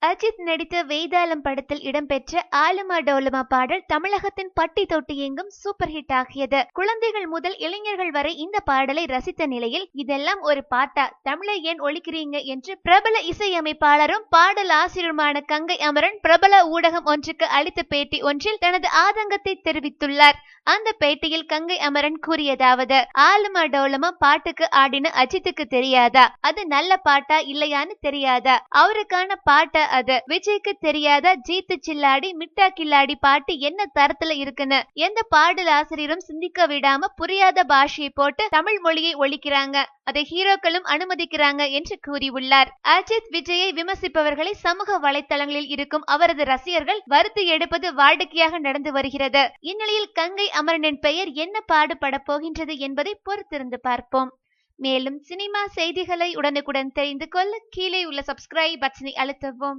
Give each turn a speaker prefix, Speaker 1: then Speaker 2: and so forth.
Speaker 1: அஜித் நடித்த வேதாளம் படத்தில் இடம்பெற்ற ஆலுமா டோலுமா பாடல் தமிழகத்தின் பட்டி தொட்டி எங்கும் சூப்பர் ஹிட் ஆகியது. குழந்தைகள் முதல் இளைஞர்கள் வரை இந்த பாடலை ரசித்த நிலையில், இதெல்லாம் ஒரு பாட்டா, தமிழை ஏன் ஒழிக்கிறீங்க என்று பிரபல இசையமைப்பாளரும் பாடல் ஆசிரியருமான கங்கை அமரன் பிரபல ஊடகம் ஒன்றுக்கு அளித்த பேட்டி ஒன்றில் தனது ஆதங்கத்தை தெரிவித்துள்ளார். அந்த பேட்டியில் கங்கை அமரன் கூறியதாவது: ஆலுமா டோலுமா பாட்டுக்கு ஆடின அஜித்துக்கு தெரியாதா? அது நல்ல பாட்டா இல்லையான்னு தெரியாதா? அவருக்கான பாட்டா அது? விஜய்க்கு தெரியாதா ஜீத்து சில்லாடி மிட்டா கில்லாடி பாட்டு என்ன தரத்துல இருக்குன்னு? எந்த பாடல் ஆசிரியரும் சிந்திக்க விடாம புரியாத பாஷையை போட்டு தமிழ் மொழியை ஒழிக்கிறாங்க, அதை ஹீரோக்களும் அனுமதிக்கிறாங்க என்று கூறியுள்ளார். அஜித் விஜயை விமர்சிப்பவர்களை சமூக வலைத்தளங்களில் இருக்கும் அவரது ரசிகர்கள் வறுத்து எடுப்பது வாடிக்கையாக நடந்து வருகிறது. இந்நிலையில் கங்கை அமரனின் பெயர் என்ன பாடுபட போகின்றது என்பதை பொறுத்திருந்து பார்ப்போம். மேலும் சினிமா செய்திகளை உடனுக்குடன் தெரிந்து கொள்ள கீழே உள்ள சப்ஸ்கிரைப் பட்டனை அழுத்தவும்.